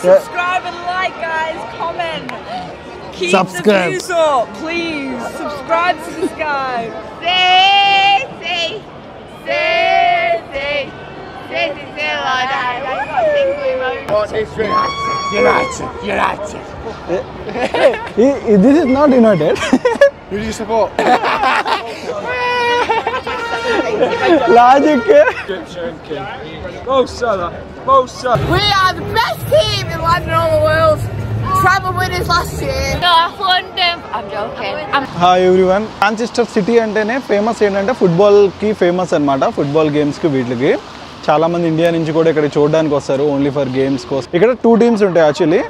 subscribe and like, guys. Comment. Keep Subscribe. the views up, please. Subscribe to this guy. United. This is not United. Who do you support? Logic. Mo Salah. Mo Salah. We are the best team in London all the world. Travel winners last year. North London. I'm joking. Hi everyone. Manchester city అంటేనే famous ఏంటంటే ఫుట్బాల్కి famous అనమాట. Football గేమ్స్కి వీటికి చాలామంది India నుంచి కూడా ఇక్కడ చూడడానికి వస్తారు ఓన్లీ ఫర్ గేమ్స్ కోసం. ఇక్కడ 2 టీమ్స్ ఉంటాయి యాక్చువల్లీ.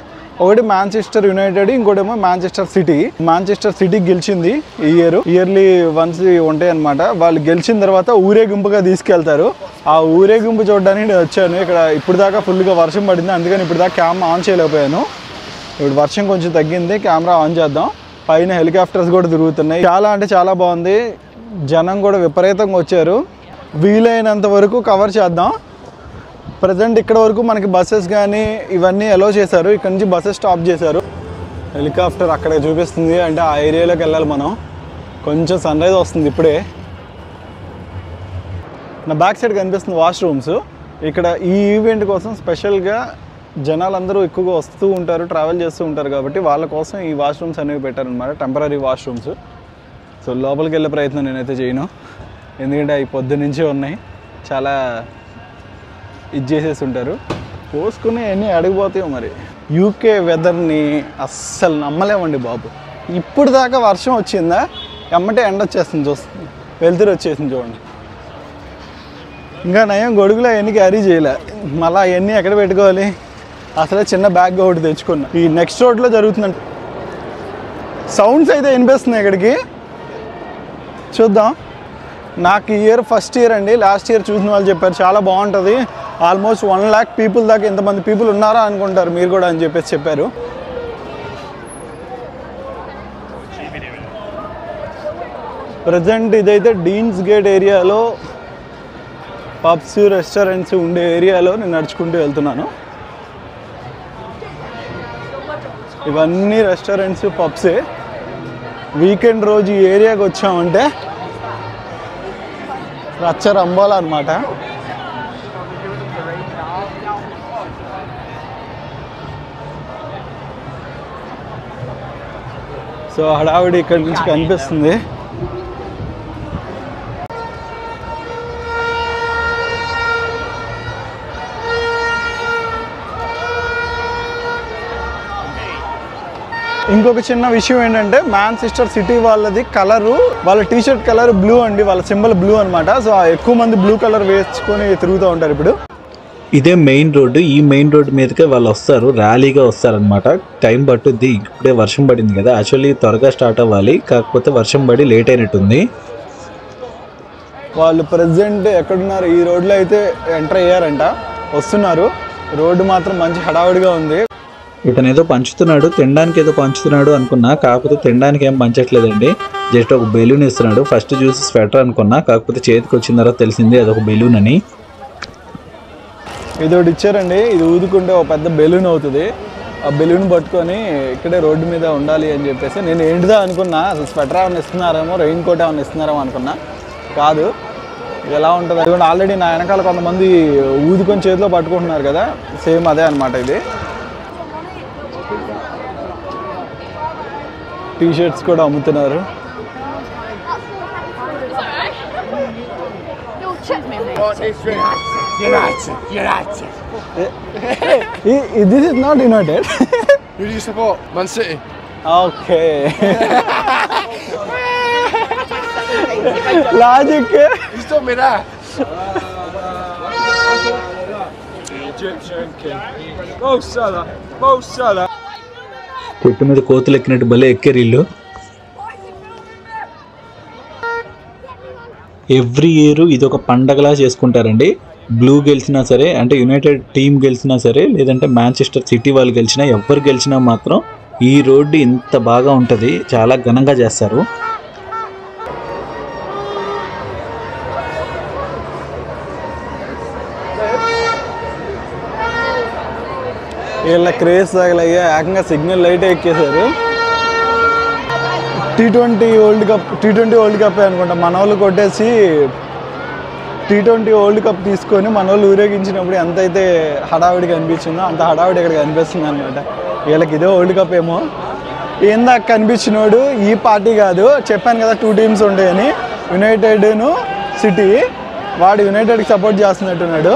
ఒకటి మాంచెస్టర్ యునైటెడ్, ఇంకోటేమో మాంచెస్టర్ సిటీ. మాంచెస్టర్ సిటీ గెలిచింది ఈ ఇయర్లీ వన్స్ ఉంటాయి అనమాట. వాళ్ళు గెలిచిన తర్వాత ఊరేగింపుగా తీసుకెళ్తారు. ఆ ఊరేగింపు చూడడానికి నేను వచ్చాను. ఇక్కడ ఇప్పుడు దాకా ఫుల్గా వర్షం పడింది, అందుకని ఇప్పుడు దాకా కెమెరా ఆన్ చేయలేకపోయాను. ఇప్పుడు వర్షం కొంచెం తగ్గింది, కెమెరా ఆన్ చేద్దాం. పైన హెలికాప్టర్స్ కూడా తిరుగుతున్నాయి. చాలా అంటే చాలా బాగుంది. జనం కూడా విపరీతంగా వచ్చారు. వీలైనంత వరకు కవర్ చేద్దాం. ప్రజెంట్ ఇక్కడ వరకు మనకి బస్సెస్ కానీ ఇవన్నీ అలో చేశారు. ఇక్కడ నుంచి బస్సెస్ స్టాప్ చేశారు. హెలికాప్టర్ అక్కడ చూపిస్తుంది, అంటే ఆ ఏరియాలోకి వెళ్ళాలి మనం. కొంచెం సన్ రైజ్ వస్తుంది ఇప్పుడే. నా బ్యాక్ సైడ్ కనిపిస్తుంది వాష్రూమ్స్. ఇక్కడ ఈ ఈవెంట్ కోసం స్పెషల్గా జనాలందరూ ఎక్కువగా వస్తూ ఉంటారు, ట్రావెల్ చేస్తూ ఉంటారు కాబట్టి వాళ్ళ కోసం ఈ వాష్రూమ్స్ అనేవి పెట్టారనమాట, టెంపరీ వాష్రూమ్స్. సో లోపలికి వెళ్ళే ప్రయత్నం నేనైతే చేయను, ఎందుకంటే అవి పొద్దున్నుంచి ఉన్నాయి, చాలా ఇది చేసేసి ఉంటారు. పోసుకుని అన్నీ అడిగిపోతాయో మరి. యూకే వెదర్ని అస్సలు నమ్మలేమండి బాబు. ఇప్పుడు దాకా వర్షం వచ్చిందా, ఎమ్మటే ఎండ వచ్చేస్తుంది, చూస్తుంది వెళ్తురు వచ్చేసింది చూడండి. ఇంకా నయం గొడుగులో అవన్నీ క్యారీ చేయలే, మళ్ళీ అవన్నీ ఎక్కడ పెట్టుకోవాలి. అసలే చిన్న బ్యాగ్ ఒకటి తెచ్చుకున్నా. ఈ నెక్స్ట్ రోడ్లో జరుగుతుందండి. సౌండ్స్ అయితే వినిపిస్తున్నాయి ఇక్కడికి, చూద్దాం. నాకు ఈ ఇయర్ ఫస్ట్ ఇయర్ అండి. లాస్ట్ ఇయర్ చూసిన వాళ్ళు చెప్పారు చాలా బాగుంటుంది, ఆల్మోస్ట్ 1 lakh పీపుల్ దాకా ఎంతమంది పీపుల్ ఉన్నారా అనుకుంటారు మీరు కూడా అని చెప్పేసి చెప్పారు. ప్రజెంట్ ఇదైతే డీన్స్ గేట్ ఏరియాలో పబ్స్ రెస్టారెంట్స్ ఉండే ఏరియాలో నేను నడుచుకుంటూ వెళ్తున్నాను. ఇవన్నీ రెస్టారెంట్స్ పబ్సే. వీకెండ్ రోజు ఈ ఏరియాకి వచ్చామంటే రచ్చ రంబాల అనమాట. సో హడావిడి ఇక్కడి నుంచి కనిపిస్తుంది. ఇంకొక చిన్న విషయం ఏంటంటే మాంచెస్టర్ సిటీ వాళ్ళది కలరు, వాళ్ళ టీషర్ట్ కలర్ బ్లూ అండి, వాళ్ళ సింబల్ బ్లూ అనమాట. సో ఎక్కువ మంది బ్లూ కలర్ వేసుకొని తిరుగుతూ ఉంటారు. ఇప్పుడు ఇదే మెయిన్ రోడ్డు, ఈ మెయిన్ రోడ్డు మీదకే వాళ్ళు వస్తారు, ర్యాలీగా వస్తారనమాట. టైం పట్టుద్ది, ఇప్పుడే వర్షం పడింది కదా, యాక్చువల్లీ త్వరగా స్టార్ట్ అవ్వాలి, కాకపోతే వర్షం పడి లేట్ అయినట్టుంది. వాళ్ళు ప్రజెంట్ ఎక్కడున్నారు, ఈ రోడ్లో అయితే ఎంటర్ అయ్యారంట, వస్తున్నారు. రోడ్డు మాత్రం మంచి హడావుడిగా ఉంది. ఇతను ఏదో పంచుతున్నాడు, తినడానికి ఏదో పంచుతున్నాడు అనుకున్నా, కాకపోతే తినడానికి ఏం పంచట్లేదండి, జస్ట్ ఒక బెలూన్ ఇస్తున్నాడు. ఫస్ట్ చూసి స్వెటర్ అనుకున్నా, కాకపోతే చేతికి వచ్చిన తర్వాత తెలిసింది అదొక బెలూన్ అని. ఇది ఒకటి ఇచ్చారండి, ఇది ఊదుకుంటే ఒక పెద్ద బెలూన్ అవుతుంది. ఆ బెలూన్ పట్టుకొని ఇక్కడే రోడ్డు మీద ఉండాలి అని చెప్పేసి నేను ఏంటిదా అనుకున్నా, అసలు స్వెటర్ ఏమైనా ఇస్తున్నారేమో, రెయిన్ కోట్ ఏమైనా ఇస్తున్నారేమో అనుకున్నా, కాదు. ఎలా ఉంటుంది అది కూడా ఆల్రెడీ నా వెనకాల కొంతమంది ఊదుకొని చేతిలో పట్టుకుంటున్నారు కదా, సేమ్ అదే అనమాట. ఇది టీషర్ట్స్ కూడా అమ్ముతున్నారు. United. This is not United. Who do you support? Man City. Okay. Logic. You stopped me there. Egyptian king. Mo Salah. Mo Salah. చెట్టు మీద కోతులు ఎక్కినట్టు భలే ఎక్కారు వీళ్ళు. ఎవ్రీ ఇయర్ ఇది ఒక పండగలా చేసుకుంటారండి. బ్లూ గెలిచినా సరే, అంటే యునైటెడ్ టీం గెలిచినా సరే, లేదంటే మాంచెస్టర్ సిటీ వాళ్ళు గెలిచినా, ఎవరు గెలిచినా మాత్రం ఈ రోడ్డు ఇంత బాగా ఉంటుంది, చాలా ఘనంగా చేస్తారు. వీళ్ళ క్రేజ్ తగలయ్యా ఏకంగా సిగ్నల్ లైట్ ఎక్కేశారు. T20 వరల్డ్ కప్ అనుకుంటా మన వాళ్ళు కొట్టేసి T20 వరల్డ్ కప్ తీసుకొని మన వాళ్ళు ఊరేగించినప్పుడు ఎంతైతే హడావిడిగా అనిపించిందో అంత హడావిడి ఇక్కడ కనిపిస్తుంది అనమాట. వీళ్ళకి ఇదే వరల్డ్ కప్ ఏమో. ఏందాక కనిపించినోడు ఈ పార్టీ కాదు, చెప్పాను కదా 2 టీమ్స్ ఉంటాయని, యునైటెడ్ను సిటీ. వాడు యునైటెడ్కి సపోర్ట్ చేస్తున్నట్టున్నాడు.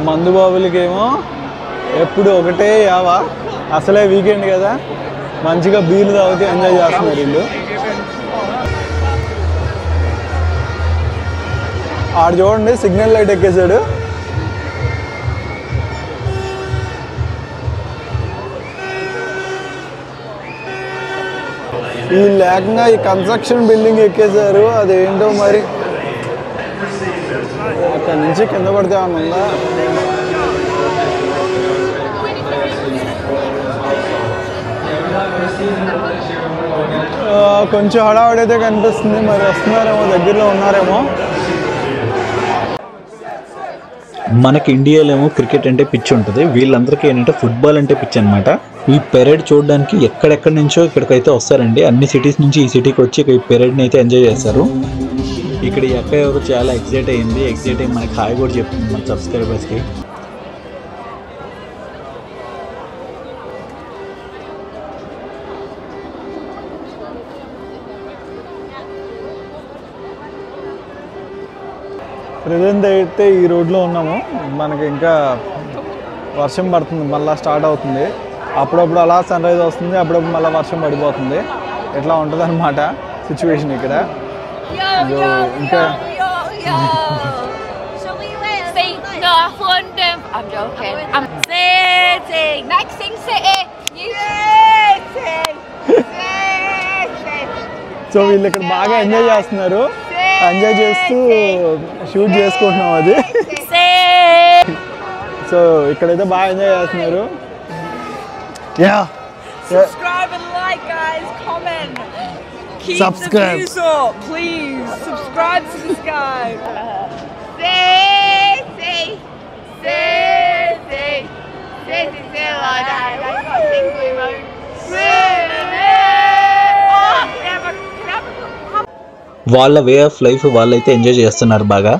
మందుబాబులకేమో ఎప్పుడు ఒకటే యావా, అసలే వీకెండ్ కదా, మంచిగా బీర్లు తాగుతూ ఎంజాయ్ చేస్తున్నారు వీళ్ళు. ఆడు చూడండి సిగ్నల్ లైట్ ఎక్కేసాడు. ఈ లేకంగా ఈ కన్స్ట్రక్షన్ బిల్డింగ్ ఎక్కేసారు. అదేంటో మరి అక్కడి నుంచి కింద పడితే ఉందా. కొంచెం హడావుడైతే కనిపిస్తుంది. మరి వస్తున్నారేమో, దగ్గరలో ఉన్నారేమో. మనకి ఇండియాలో ఏమో క్రికెట్ అంటే పిచ్చి ఉంటుంది, వీళ్ళందరికీ ఏంటంటే ఫుట్బాల్ అంటే పిచ్చి అనమాట. ఈ పెరేడ్ చూడడానికి ఎక్కడెక్కడి నుంచో ఇక్కడికైతే వస్తారండి. అన్ని సిటీస్ నుంచి ఈ సిటీకి వచ్చి ఈ పెరేడ్ని అయితే ఎంజాయ్ చేస్తారు. ఇక్కడ ఈ అక్క ఎవరు చాలా ఎక్సైట్ అయ్యి మనకి హాయ్ కూడా చెప్తుంది మన సబ్స్క్రైబర్స్కి. ప్రజెంట్ అయితే ఈ రోడ్లో ఉన్నాము. మనకి ఇంకా వర్షం పడుతుంది, మళ్ళీ స్టార్ట్ అవుతుంది. అప్పుడప్పుడు అలా సన్ రైజ్ వస్తుంది, అప్పుడప్పుడు మళ్ళీ వర్షం పడిపోతుంది. ఇట్లా ఉంటుంది అన్నమాట సిచ్యువేషన్ ఇక్కడ. ఇంకా I'm joking. I'm City. Next thing City. So వీళ్ళు ఇక్కడ బాగా ఎంజాయ్ చేస్తున్నారు. ఎంజాయ్ చేస్తూ షూట్ చేసుకుంటున్నాం అది. సో ఇక్కడైతే బాగా ఎంజాయ్ చేస్తున్నారు. Subscribe and like, guys. Comment. Keep Subscribe. the views up, please. Subscribe to this guy. వాళ్ళ వే ఆఫ్ లైఫ్ వాళ్ళైతే ఎంజాయ్ చేస్తున్నారు బాగా.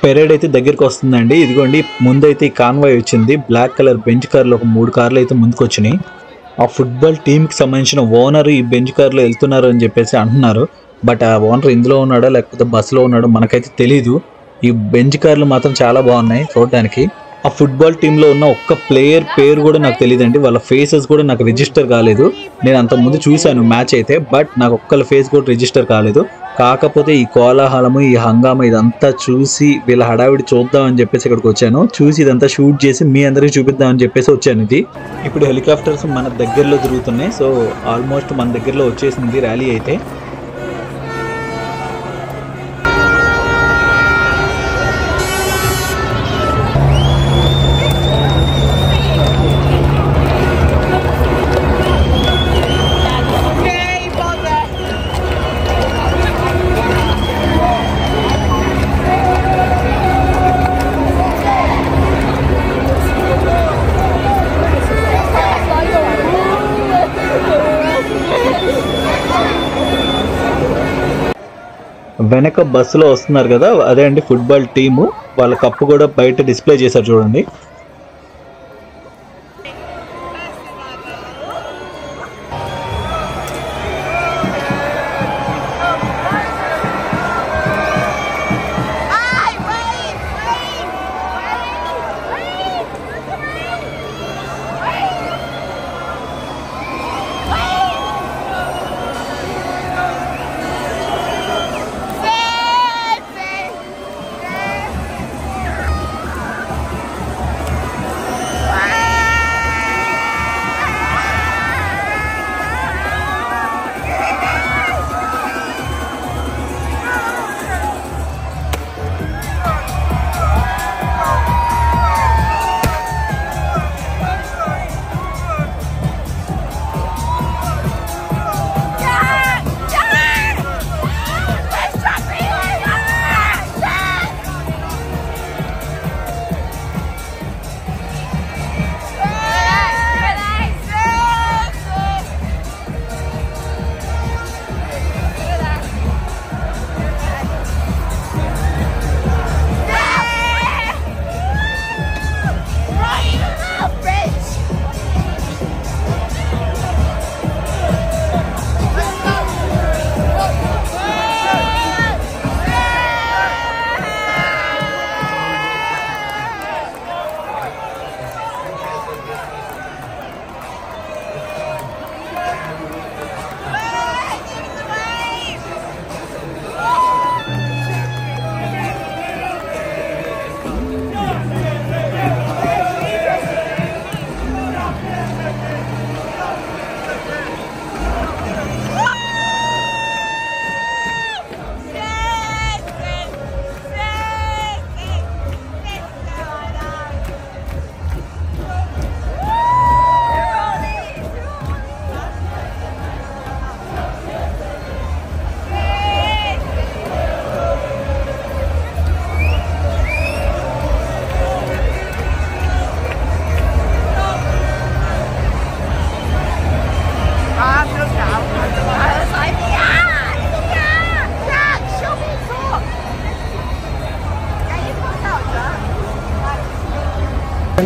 పెరేడ్ అయితే దగ్గరికి వస్తుందండి. ఇదిగోండి ముందైతే ఈ కాన్వాయ్ వచ్చింది. బ్లాక్ కలర్ బెంచ్ కార్లు ఒక 3 కార్లు అయితే ముందుకు వచ్చినాయి. ఆ ఫుట్బాల్ టీంకి సంబంధించిన ఓనర్ ఈ బెంచ్ కార్లో వెళ్తున్నారు అని చెప్పేసి అంటున్నారు. బట్ ఆ ఓనర్ ఇందులో ఉన్నాడో లేకపోతే బస్సులో ఉన్నాడో మనకైతే తెలీదు. ఈ బెంచ్ కార్లు మాత్రం చాలా బాగున్నాయి చూడడానికి. ఆ ఫుట్బాల్ టీంలో ఉన్న ఒక్క ప్లేయర్ పేరు కూడా నాకు తెలియదండి. వాళ్ళ ఫేసెస్ కూడా నాకు రిజిస్టర్ కాలేదు. నేను అంతకుముందు చూశాను మ్యాచ్ అయితే, బట్ నాకు ఒక్కళ్ళ ఫేస్ కూడా రిజిస్టర్ కాలేదు. కాకపోతే ఈ కోలాహలము, ఈ హంగామా ఇదంతా చూసి వీళ్ళ హడావిడి చూద్దామని చెప్పేసి ఇక్కడికి వచ్చాను. చూసి ఇదంతా షూట్ చేసి మీ అందరికీ చూపిద్దామని చెప్పేసి వచ్చాను. ఇది ఇప్పుడు హెలికాప్టర్స్ మన దగ్గరలో తిరుగుతున్నాయి. సో ఆల్మోస్ట్ మన దగ్గరలో వచ్చేసింది ర్యాలీ అయితే. వెనక బస్సులో వస్తున్నారు కదా, అదే అండి ఫుట్బాల్ టీము. వాళ్ళ కప్పు కూడా బయట డిస్ప్లే చేశారు చూడండి.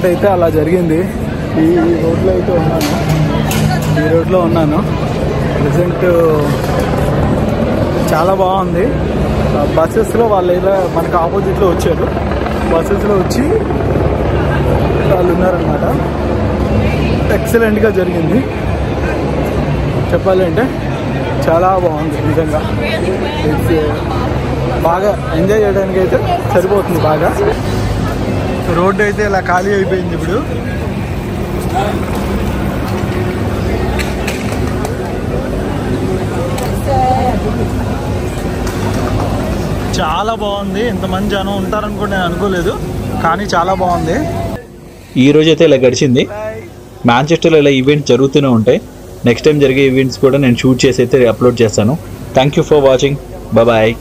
ఈవెంట్ అయితే అలా జరిగింది. ఈ రోడ్లో ఉన్నాను ప్రజెంట్. చాలా బాగుంది. బస్సెస్లో వాళ్ళు ఇలా మనకు ఆపోజిట్లో వచ్చారు. బస్సెస్లో వచ్చి వాళ్ళు ఉన్నారనమాట. ఎక్సలెంట్గా జరిగింది. చెప్పాలంటే చాలా బాగుంది నిజంగా. బాగా ఎంజాయ్ చేయడానికి అయితే సరిపోతుంది. బాగా రోడ్డు అయితే ఇలా ఖాళీ అయిపోయింది ఇప్పుడు. చాలా బాగుంది. ఇంతమంది జనం ఉంటారనుకో నేను అనుకోలేదు, కానీ చాలా బాగుంది. ఈ రోజు అయితే ఇలా గడిచింది. మాంచెస్టర్లో ఇలా ఈవెంట్స్ జరుగుతూనే ఉంటాయి. నెక్స్ట్ టైం జరిగే ఈవెంట్స్ కూడా నేను షూట్ చేసి అయితే అప్లోడ్ చేస్తాను. Thank you for watching. Bye.